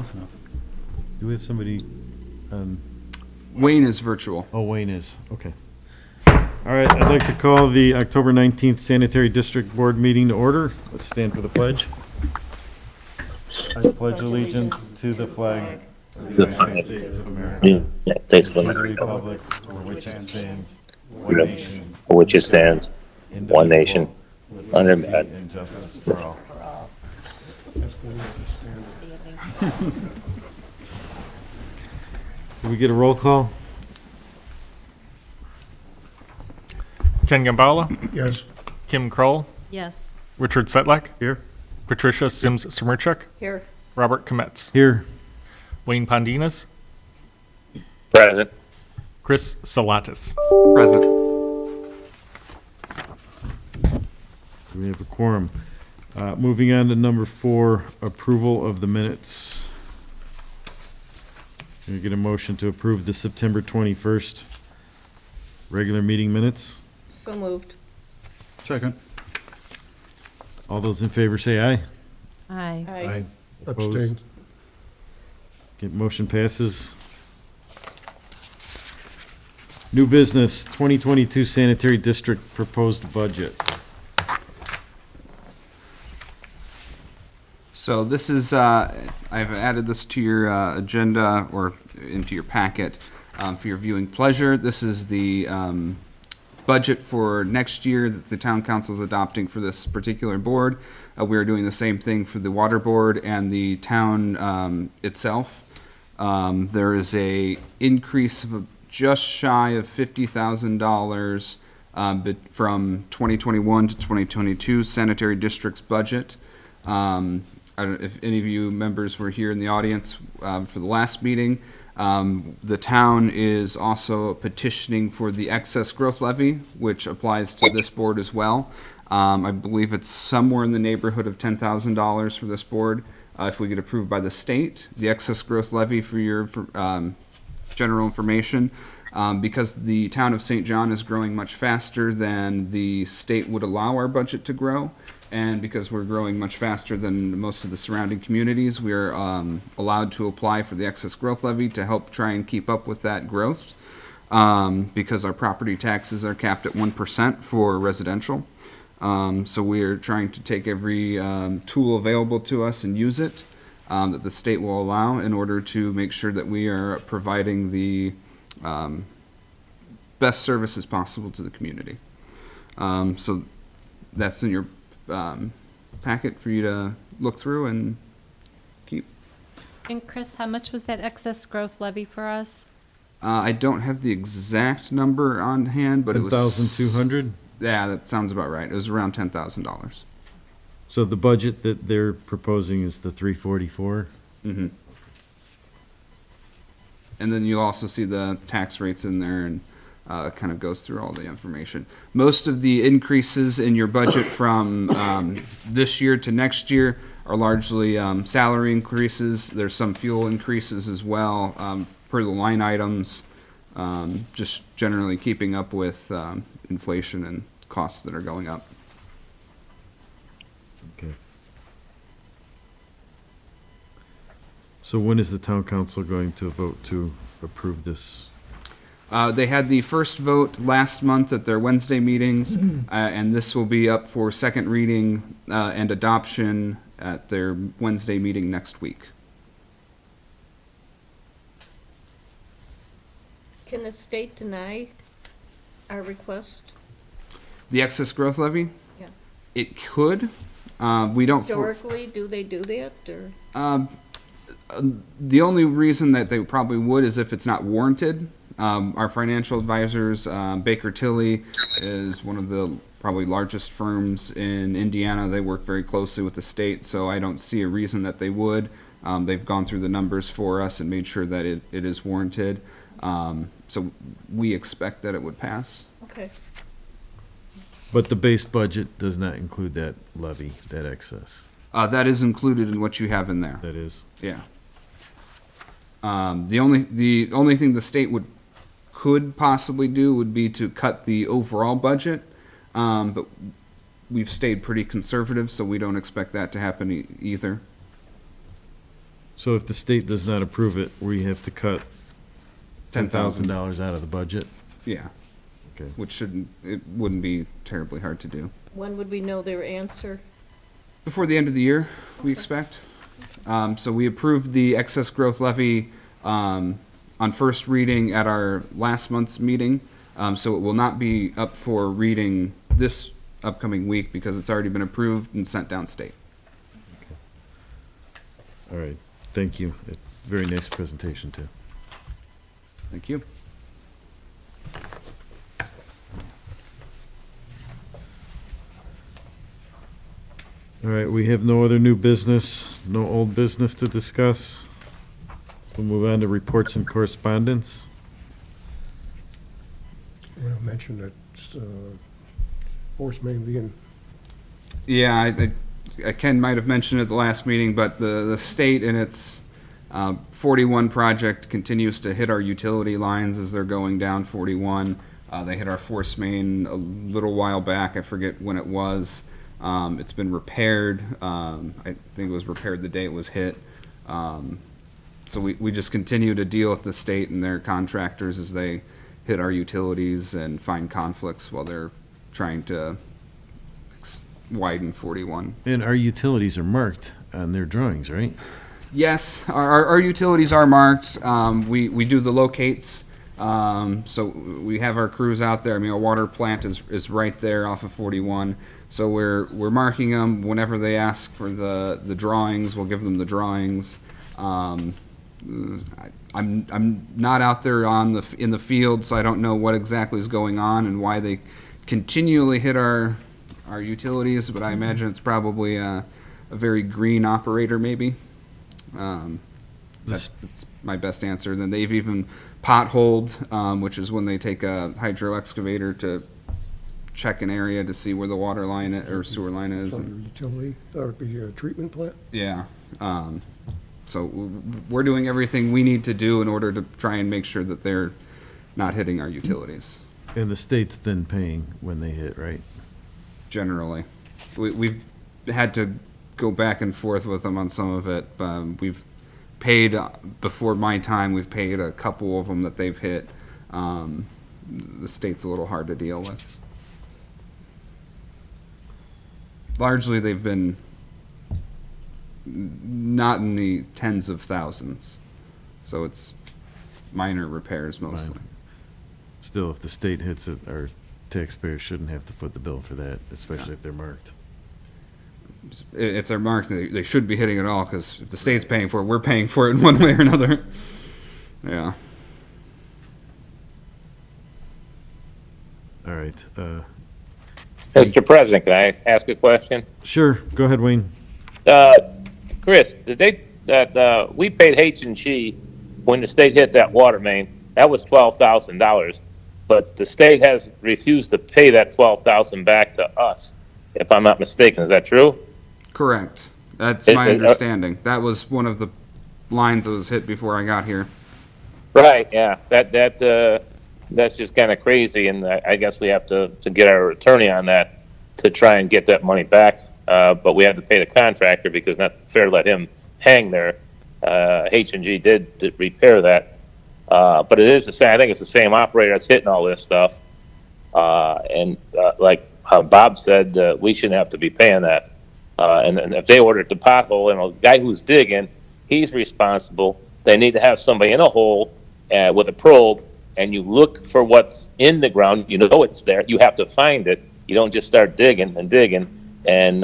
Close enough. Do we have somebody? Wayne is virtual. Oh, Wayne is. Okay. All right, I'd like to call the October 19th Sanitary District Board meeting to order. Let's stand for the pledge. I pledge allegiance to the flag of the United States of America, United States of to the America, republic for which it stands, one freedom nation, for which it stands, one nation, indivisible, under with God. liberty and justice for all. Can we get a roll call? Ken Gambala, Yes. Kim Kroll, Yes. Richard Setlak, Here. Patricia Sims Smirchuk, Here. Robert Kometz, Here. Wayne Pondinas, Present. Chris Salatis. Present. We have a quorum. Moving on to number 4, approval of the minutes. Can we get a motion to approve the September 21st regular meeting minutes? So moved. Second. All those in favor say aye. Aye. Opposed? Abstain. Okay, motion passes. New business, 2022 Sanitary District proposed budget. So this is, I've added this to your agenda or into your packet for your viewing pleasure. This is the budget for next year that the town council is adopting for this particular board. We are doing the same thing for the water board and the town itself. There is a increase of just shy of $50,000 but from 2021 to 2022 sanitary district's budget. I don't know if any of you members were here in the audience for the last meeting. The town is also petitioning for the excess growth levy, which applies to this board as well. I believe it's somewhere in the neighborhood of $10,000 for this board if we get approved by the state. The excess growth levy, for your general information, because the town of St. John is growing much faster than the state would allow our budget to grow, and because we're growing much faster than most of the surrounding communities, we are allowed to apply for the excess growth levy to help try and keep up with that growth, because our property taxes are capped at 1% for residential. So we are trying to take every tool available to us and use it that the state will allow in order to make sure that we are providing the best services possible to the community. So that's in your packet for you to look through and keep. And Chris, how much was that excess growth levy for us? I don't have the exact number on hand, but it was 1,200? Yeah, that sounds about right. It was around $10,000. So the budget that they're proposing is the 344? Mm-hmm. And then you'll also see the tax rates in there, and kind of goes through all the information. Most of the increases in your budget from this year to next year are largely salary increases. There's some fuel increases as well per the line items, just generally keeping up with inflation and costs that are going up. Okay. So when is the town council going to vote to approve this? They had the first vote last month at their Wednesday meetings, and this will be up for second reading and adoption at their Wednesday meeting next week. Can the state deny our request? The excess growth levy? Yeah. It could. We don't. Historically, do they do that, or? The only reason that they probably would is if it's not warranted. Our financial advisors, Baker Tilly, is one of the probably largest firms in Indiana. They work very closely with the state, so I don't see a reason that they would. They've gone through the numbers for us and made sure that it is warranted. So we expect that it would pass. Okay. But the base budget does not include that levy, that excess. That is included in what you have in there. That is. Yeah. The only thing the state could possibly do would be to cut the overall budget, but we've stayed pretty conservative, so we don't expect that to happen either. So if the state does not approve it, we have to cut $10,000 out of the budget? Yeah, Okay. which it wouldn't be terribly hard to do. When would we know their answer? Before the end of the year, we expect. So we approved the excess growth levy on first reading at our last month's meeting. So it will not be up for reading this upcoming week because it's already been approved and sent downstate. All right, thank you. Very nice presentation, too. Thank you. All right, we have no other new business, no old business to discuss. We'll move on to reports and correspondence. I want to mention that force main being, Yeah, Ken might have mentioned at the last meeting, but the state in its 41 project continues to hit our utility lines as they're going down 41. They hit our force main a little while back. I forget when it was. It's been repaired. I think it was repaired the day it was hit. So we just continue to deal with the state and their contractors as they hit our utilities and find conflicts while they're trying to widen 41. And our utilities are marked on their drawings, right? Yes, our utilities are marked. We do the locates. So we have our crews out there. I mean, our water plant is right there off of 41. So we're marking them whenever they ask for the drawings. We'll give them the drawings. I'm not out there in the field, so I don't know what exactly is going on and why they continually hit our utilities. But I imagine it's probably a very green operator, maybe. That's my best answer. Then they've even potholed, which is when they take a hydro excavator to check an area to see where the water line or sewer line is. under utility, or the treatment plant. Yeah. So we're doing everything we need to do in order to try and make sure that they're not hitting our utilities. And the state's then paying when they hit, right? Generally, we've had to go back and forth with them on some of it. We've paid before my time. We've paid a couple of them that they've hit. The state's a little hard to deal with. Largely, they've been not in the tens of thousands, so it's minor repairs mostly. Minor. Still, if the state hits it, our taxpayers shouldn't have to foot the bill for that, especially if they're marked. If they're marked, they should be hitting it all, because if the state's paying for it, we're paying for it in one way or another. Yeah. All right, Mr. President, can I ask a question? sure, go ahead, Wayne. Chris, we paid H&G when the state hit that water main. That was $12,000, but the state has refused to pay that $12,000 back to us, if I'm not mistaken. Is that true? Correct. That's my understanding. That was one of the lines that was hit before I got here. Right, yeah. That's just kind of crazy, and I guess we have to get our attorney on that to try and get that money back. But we had to pay the contractor because not fair to let him hang there. H&G did repair that. But it is the same. I think it's the same operator that's hitting all this stuff. Like how Bob said, we shouldn't have to be paying that. And if they ordered the pothole, and a guy who's digging, he's responsible. They need to have somebody in a hole with a probe, and you look for what's in the ground. You know it's there. You have to find it. You don't just start digging and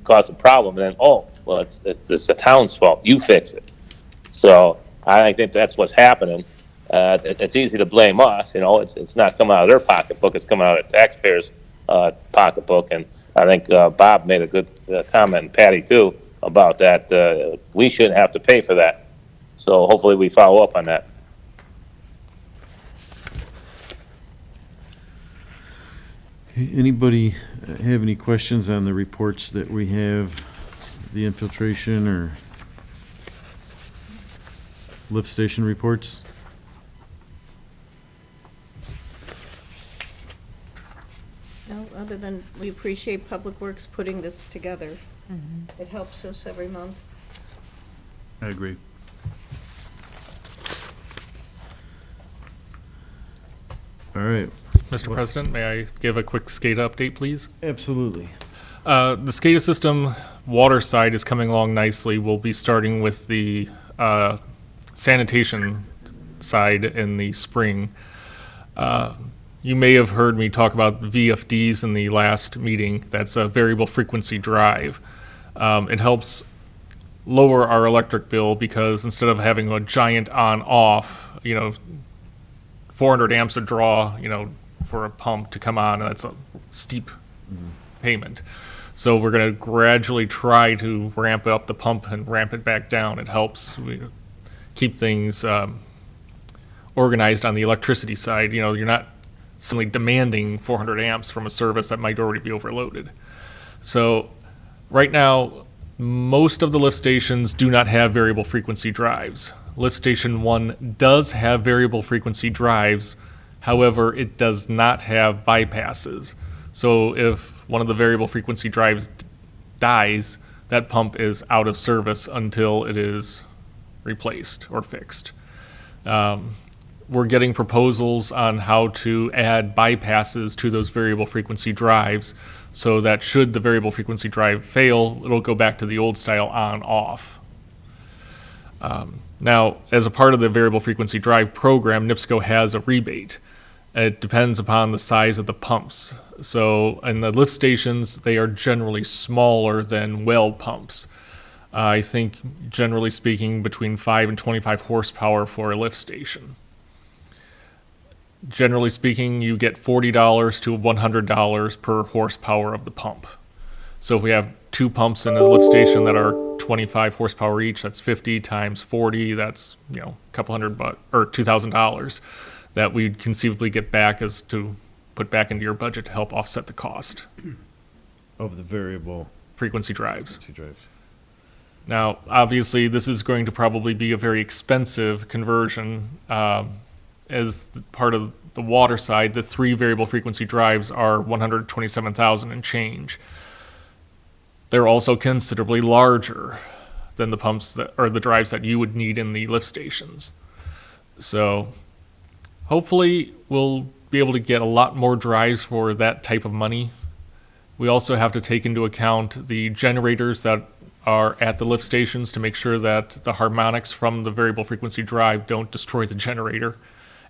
cause a problem. And then, it's the town's fault. You fix it. So I think that's what's happening. It's easy to blame us. It's not coming out of their pocketbook. It's coming out of the taxpayers' pocketbook. And I think Bob made a good comment, and Patty too, about that. We shouldn't have to pay for that. So hopefully we follow up on that. Okay, anybody have any questions on the reports that we have, the infiltration or lift station reports? No, other than we appreciate Public Works putting this together. It helps us every month. I agree. All right, Mr. President, may I give a quick SCADA update, please? absolutely. The SCADA system water side is coming along nicely. We'll be starting with the sanitation side in the spring. You may have heard me talk about VFDs in the last meeting. That's a variable frequency drive. It helps lower our electric bill because instead of having a giant on-off, 400 amps a draw, for a pump to come on, and that's a steep payment. So we're going to gradually try to ramp up the pump and ramp it back down. It helps keep things organized on the electricity side. You're not suddenly demanding 400 amps from a service that might already be overloaded. So right now, most of the lift stations do not have variable frequency drives. Lift station 1 does have variable frequency drives. However, it does not have bypasses. So if one of the variable frequency drives dies, that pump is out of service until it is replaced or fixed. We're getting proposals on how to add bypasses to those variable frequency drives so that should the variable frequency drive fail, it'll go back to the old style on-off. Now, as a part of the variable frequency drive program, NIPSCO has a rebate. It depends upon the size of the pumps. So in the lift stations, they are generally smaller than well pumps. I think, generally speaking, between 5 and 25 horsepower for a lift station. Generally speaking, you get $40 to $100 per horsepower of the pump. So if we have 2 pumps in a lift station that are 25 horsepower each, that's 50 times 40, that's, a couple $100 or $2,000 that we'd conceivably get back as to put back into your budget to help offset the cost. Of the variable Frequency drives. frequency drives. Now, obviously, this is going to probably be a very expensive conversion. As part of the water side, the 3 variable frequency drives are $127,000 and change. They're also considerably larger than the pumps that or the drives that you would need in the lift stations. So, hopefully, we'll be able to get a lot more drives for that type of money. We also have to take into account the generators that are at the lift stations to make sure that the harmonics from the variable frequency drive don't destroy the generator,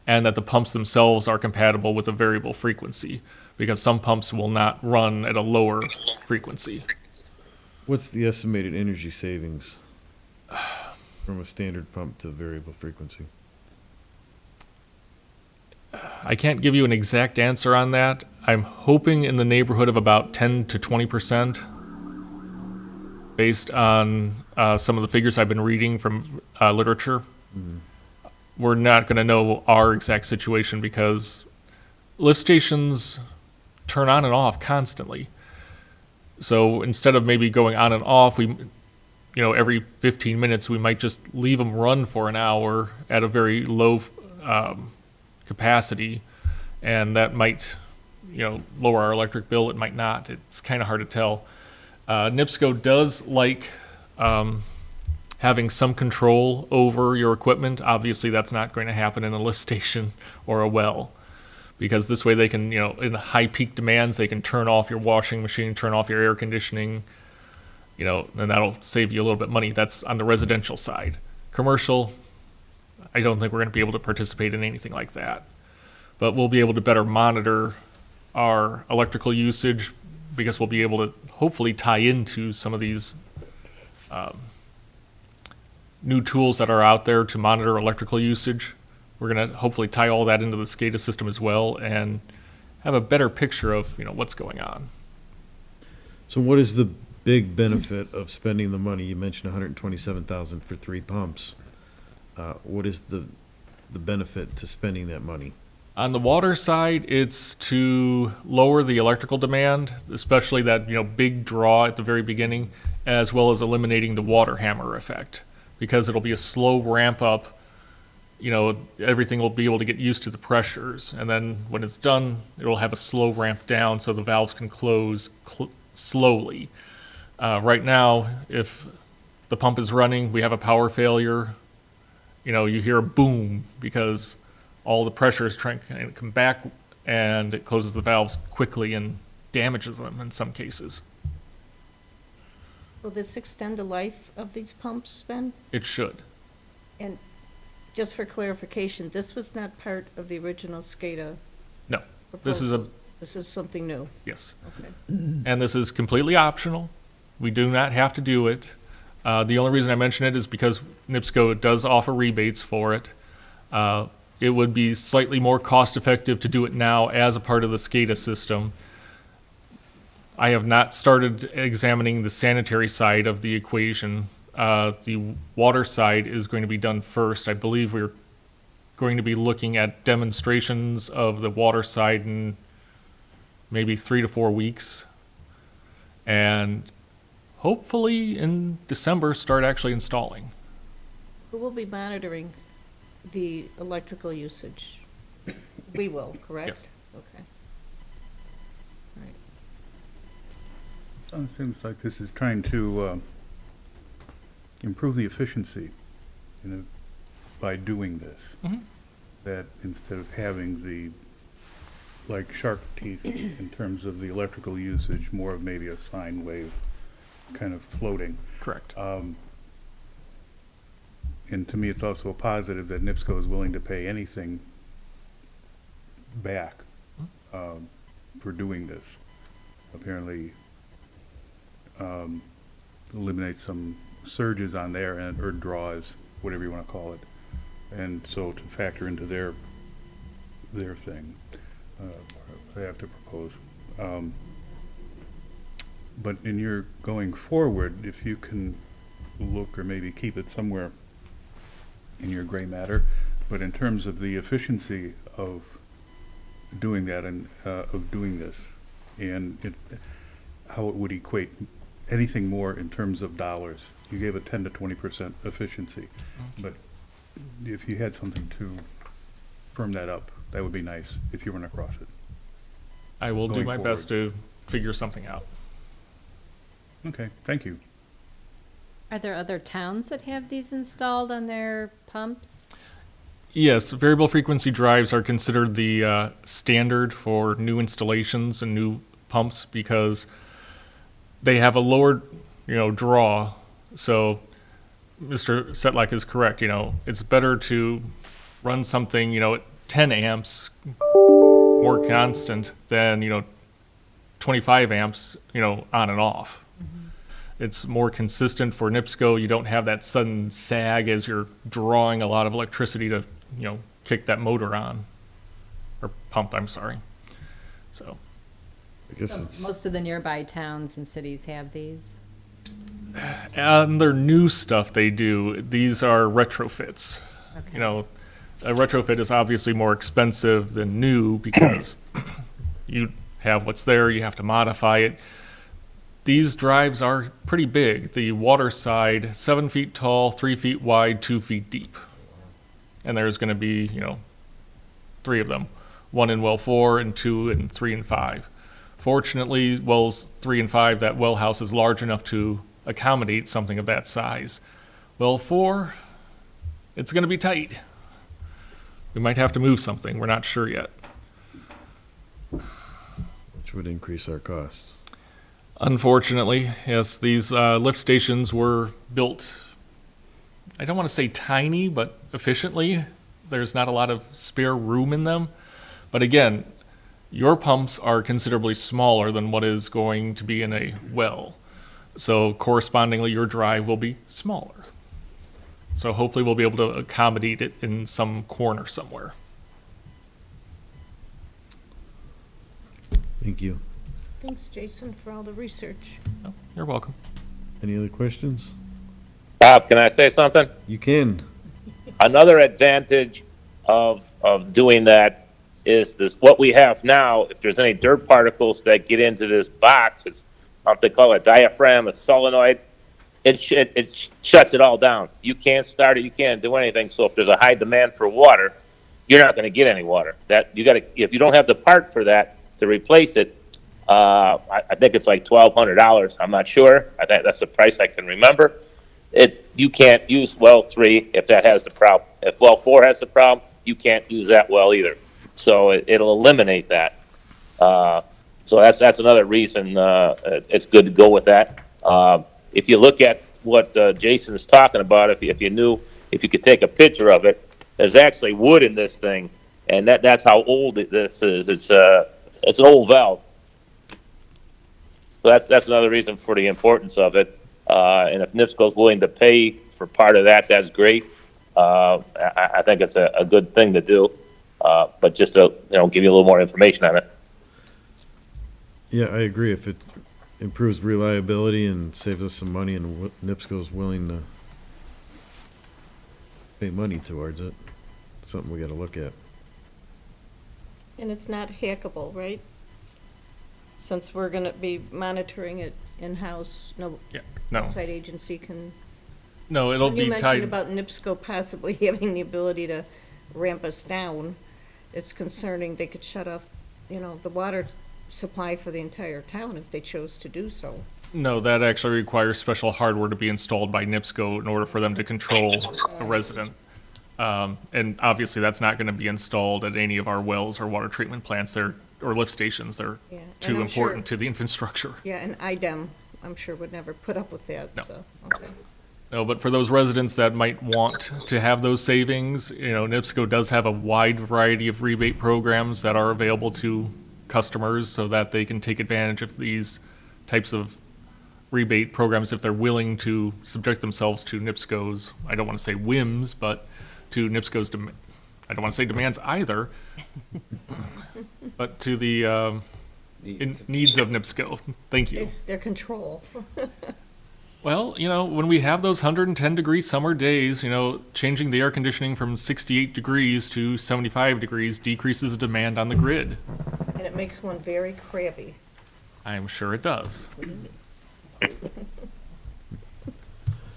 and that the pumps themselves are compatible with a variable frequency, because some pumps will not run at a lower frequency. What's the estimated energy savings from a standard pump to variable frequency? I can't give you an exact answer on that. I'm hoping in the neighborhood of about 10 to 20%, based on some of the figures I've been reading from literature. Mm-hmm. We're not going to know our exact situation because lift stations turn on and off constantly. So instead of maybe going on and off, every 15 minutes, we might just leave them run for an hour at a very low capacity, and that might, lower our electric bill. It might not. It's kind of hard to tell. NIPSCO does like having some control over your equipment. Obviously, that's not going to happen in a lift station or a well, because this way they can, in high peak demands, they can turn off your washing machine, turn off your air conditioning, and that'll save you a little bit of money. That's on the residential side. Commercial, I don't think we're going to be able to participate in anything like that. But we'll be able to better monitor our electrical usage, because we'll be able to hopefully tie into some of these new tools that are out there to monitor electrical usage. We're going to hopefully tie all that into the Scada system as well and have a better picture of what's going on. So what is the big benefit of spending the money? You mentioned $127,000 for 3 pumps. What is the benefit to spending that money? On the water side, it's to lower the electrical demand, especially that big draw at the very beginning, as well as eliminating the water hammer effect, because it'll be a slow ramp up. Everything will be able to get used to the pressures, and then when it's done, it'll have a slow ramp down so the valves can close slowly. Right now, if the pump is running, we have a power failure, you hear a boom because all the pressure is trying to come back, and it closes the valves quickly and damages them in some cases. Will this extend the life of these pumps then? It should. And just for clarification, this was not part of the original SCADA No, this is proposal? This is something new? yes. Okay. And this is completely optional. We do not have to do it. The only reason I mention it is because NIPSCO does offer rebates for it. It would be slightly more cost-effective to do it now as a part of the SCADA system. I have not started examining the sanitary side of the equation. The water side is going to be done first. I believe we're going to be looking at demonstrations of the water side in maybe 3 to 4 weeks. And hopefully in December, start actually installing. Who will be monitoring the electrical usage? We will, correct? Yes. Okay. All right. It seems like this is trying to improve the efficiency, by doing this. Mhm. That instead of having the, like shark teeth in terms of the electrical usage, more of maybe a sine wave kind of floating. Correct. And to me, it's also a positive that NIPSCO is willing to pay anything back for doing this. Apparently, eliminate some surges on their end, or draws, whatever you want to call it. And so to factor into their thing, they have to propose. But in your going forward, if you can look, or maybe keep it somewhere in your gray matter, but in terms of the efficiency of doing that and of doing this, and how it would equate anything more in terms of dollars. You gave a 10 to 20% efficiency, but if you had something to firm that up, that would be nice if you run across it. I will do going my best to figure something out. Okay, thank you. Are there other towns that have these installed on their pumps? Yes, variable frequency drives are considered the standard for new installations and new pumps because they have a lower, draw. So Mr. Setlak is correct. It's better to run something, at 10 amps more constant than, 25 amps, on and off. It's more consistent for NIPSCO. You don't have that sudden sag as you're drawing a lot of electricity to, kick that motor on. Or pump, I'm sorry. So, I guess it's, Most of the nearby towns and cities have these. and their new stuff they do, these are retrofits. Okay. A retrofit is obviously more expensive than new because you have what's there, you have to modify it. These drives are pretty big. The water side, 7 feet tall, 3 feet wide, 2 feet deep. And there's going to be, 3 of them. 1 in well 4 and 2 and 3 and 5. Fortunately, wells 3 and 5, that well house is large enough to accommodate something of that size. Well 4, it's going to be tight. We might have to move something. We're not sure yet. which would increase our costs. Unfortunately, yes, these lift stations were built, I don't want to say tiny, but efficiently. There's not a lot of spare room in them. But again, your pumps are considerably smaller than what is going to be in a well. So correspondingly, your drive will be smaller. So hopefully we'll be able to accommodate it in some corner somewhere. Thank you. Thanks, Jason, for all the research. Oh, you're welcome. Any other questions? Bob, can I say something? You can. Another advantage of doing that is this, what we have now, if there's any dirt particles that get into this box, it's, they call it a diaphragm, a solenoid, it shuts it all down. You can't start it, you can't do anything. So if there's a high demand for water, you're not going to get any water. That you got to, if you don't have the part for that to replace it, I think it's like $1,200. I'm not sure. I think that's the price I can remember. you can't use well 3 if that has the problem. If well 4 has the problem, you can't use that well either. So it'll eliminate that. So that's another reason it's good to go with that. If you look at what Jason is talking about, if you could take a picture of it, there's actually wood in this thing, and that's how old this is. It's an old valve. So that's another reason for the importance of it. And if NIPSCO's willing to pay for part of that, that's great. I think it's a good thing to do. But just to give you a little more information on it. Yeah, I agree. If it improves reliability and saves us some money and NIPSCO's willing to pay money towards it, it's something we gotta look at. And it's not hackable, right? Since we're gonna be monitoring it in-house, no Yeah, no, outside agency can. no, it'll When you be mentioned tied. about NIPSCO possibly having the ability to ramp us down, it's concerning they could shut off, the water supply for the entire town if they chose to do so. No, that actually requires special hardware to be installed by NIPSCO in order for them to control a resident. And obviously, that's not going to be installed at any of our wells or water treatment plants there, or lift stations. They're Yeah, and too I'm important sure- to the infrastructure. Yeah, and IDEM, I'm sure would never put up with that, No. so, okay. No, but for those residents that might want to have those savings, NIPSCO does have a wide variety of rebate programs that are available to customers so that they can take advantage of these types of rebate programs if they're willing to subject themselves to NIPSCO's, I don't want to say whims, but to NIPSCO's, I don't want to say demands either, but to the needs of NIPSCO. Thank you. Their control. Well, when we have those 110-degree summer days, changing the air conditioning from 68 degrees to 75 degrees decreases the demand on the grid. And it makes one very crabby. I am sure it does.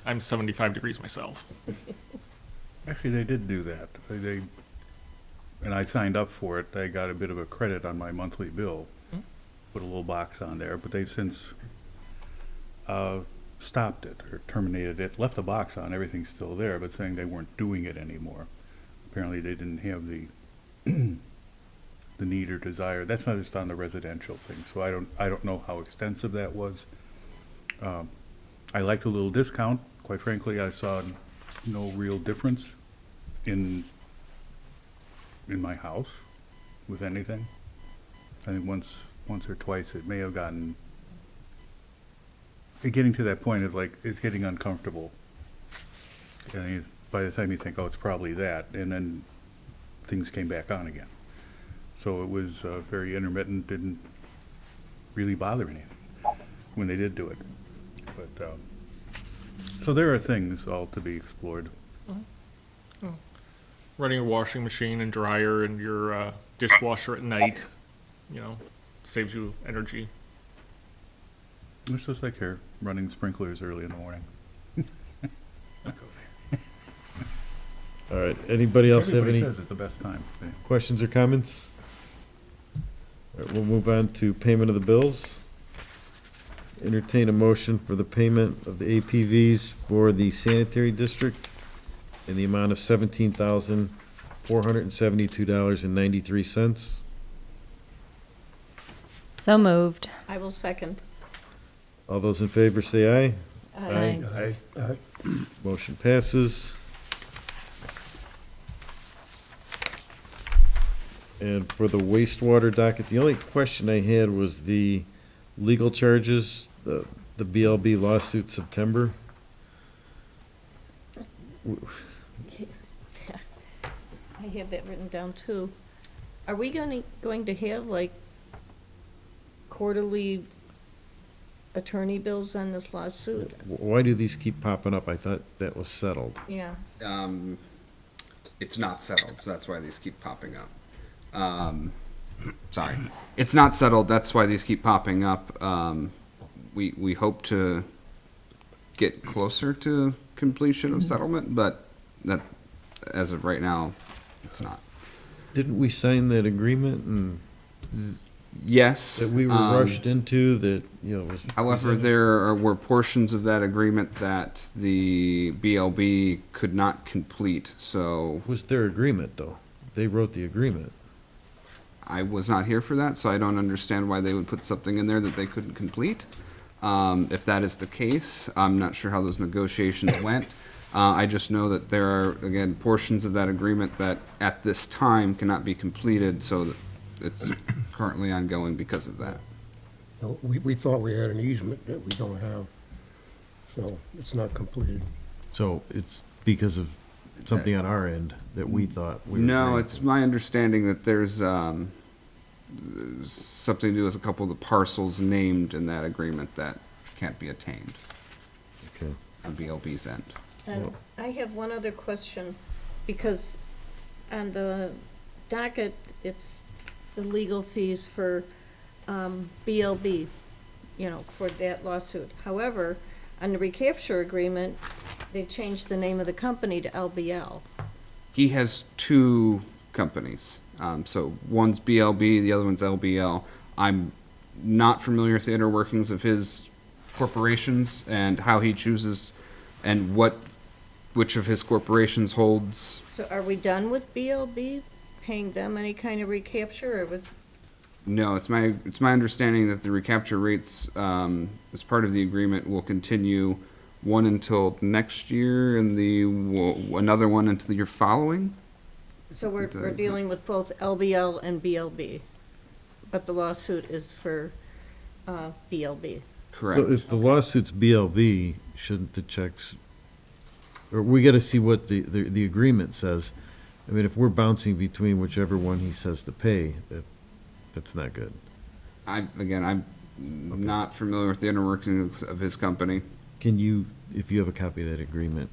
I'm 75 degrees myself. Actually, they did do that. And I signed up for it. I got a bit of a credit on my monthly bill. Put a little box on there, but they've since stopped it or terminated it, left the box on, everything's still there, but saying they weren't doing it anymore. Apparently they didn't have the the need or desire. That's not just on the residential thing, so I don't know how extensive that was. I liked a little discount. Quite frankly, I saw no real difference in my house with anything. I think once or twice it may have gotten getting to that point is like it's getting uncomfortable. And by the time you think, oh, it's probably that, and then things came back on again. So it was very intermittent, didn't really bother anything when they did do it. But so there are things all to be explored. Running your washing machine and dryer and your dishwasher at night, saves you energy. It's just like here, running sprinklers early in the morning. All right, anybody else have Everybody any says it's the best time. Yeah. questions or comments? All right, we'll move on to payment of the bills. Entertain a motion for the payment of the APVs for the sanitary district in the amount of $17,472.93. So moved. I will second. All those in favor say aye. Aye. Motion passes. And for the wastewater docket, the only question I had was the legal charges, the BLB lawsuit September. I have that written down too. Are we going to have like quarterly attorney bills on this lawsuit? Why do these keep popping up? I thought that was settled. Yeah. It's not settled, so that's why these keep popping up. Sorry. It's not settled, that's why these keep popping up. We hope to get closer to completion of settlement, but that, as of right now, it's not. Didn't we sign that agreement and Yes. that we were rushed into that, was. However, were portions of that agreement that the BLB could not complete, so Was their agreement, though? They wrote the agreement. I was not here for that, so I don't understand why they would put something in there that they couldn't complete. If that is the case, I'm not sure how those negotiations went. I just know that there are, again, portions of that agreement that at this time cannot be completed, so that it's currently ongoing because of that. We thought we had an easement that we don't have, so it's not completed. So it's because of something on our end that we thought we were. No, agreeing it's to. my understanding that there's something to do with a couple of the parcels named in that agreement that can't be attained Okay. on BLB's end. And I have one other question, because on the docket, it's the legal fees for BLB, for that lawsuit. However, on the recapture agreement, they changed the name of the company to LBL. He has two companies. So one's BLB, the other one's LBL. I'm not familiar with the inner workings of his corporations and how he chooses and which of his corporations holds. So are we done with BLB, paying them any kind of recapture, or with, No, it's my understanding that the recapture rates, as part of the agreement, will continue one until next year and another one until the year following. so we're dealing with both LBL and BLB, but the lawsuit is for BLB. Correct. So if the lawsuit's BLB, shouldn't the checks, or we gotta see what the agreement says. I mean, if we're bouncing between whichever one he says to pay, that's not good. I'm not familiar with the inner workings of his company. Can you, if you have a copy of that agreement,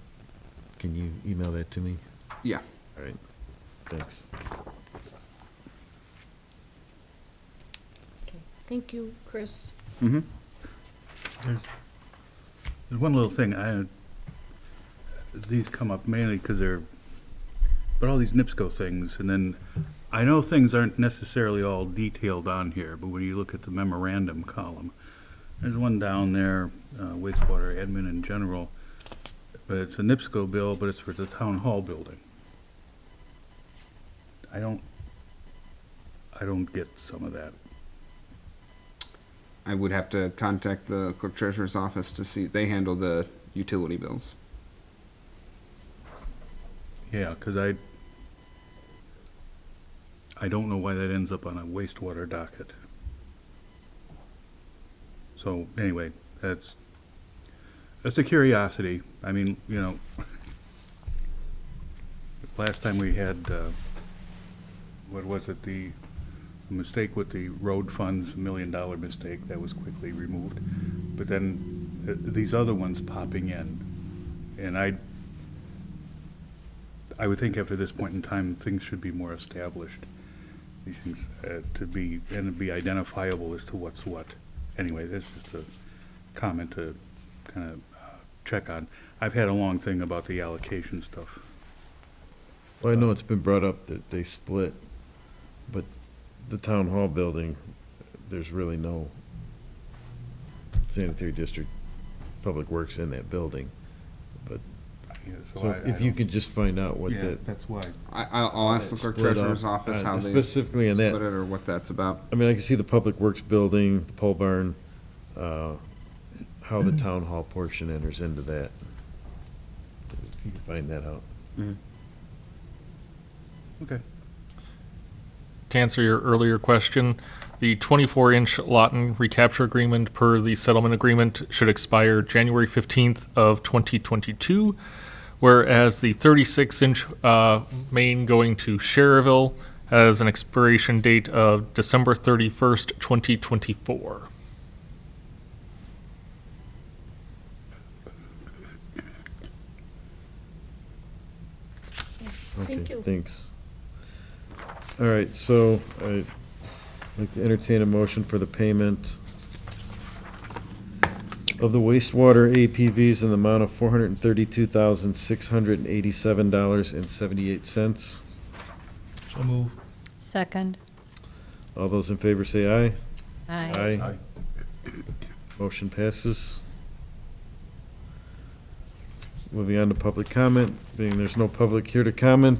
can you email that to me? Yeah. All right, thanks. Okay. Thank you, Chris. Mm-hmm. There's one little thing, these come up mainly because but all these NIPSCO things, and then, I know things aren't necessarily all detailed on here, but when you look at the memorandum column, there's one down there, wastewater admin in general, but it's a NIPSCO bill, but it's for the town hall building. I don't get some of that. I would have to contact the clerk treasurer's office to see. They handle the utility bills. Yeah, because I don't know why that ends up on a wastewater docket. So anyway, that's a curiosity. I mean, last time we had, what was it, the mistake with the road funds, $1 million mistake, that was quickly removed. But then these other ones popping in, and I would think after this point in time, things should be more established. These things to be identifiable as to what's what. Anyway, that's just a comment to kind of check on. I've had a long thing about the allocation stuff. Well, I know it's been brought up that they split, but the town hall building, there's really no sanitary district, public works in that building. But, Yeah, so I if you don't- could just find out what Yeah, that, that's why. I'll ask the clerk Split up, treasurer's office how they specifically in split that. it or what that's about. I mean, I can see the public works building, the pole barn, how the town hall portion enters into that. If you can find that out. Okay. To answer your earlier question, the 24-inch Lawton recapture agreement per the settlement agreement should expire January 15th of 2022, whereas the 36-inch main going to Sherrville has an expiration date of December 31st, 2024. Thank Okay, you. thanks. All right, so I'd like to entertain a motion for the payment of the wastewater APVs in the amount of $432,687.78. So move. Second. All those in favor say aye. Aye. Motion passes. Moving on to public comment, being there's no public here to comment,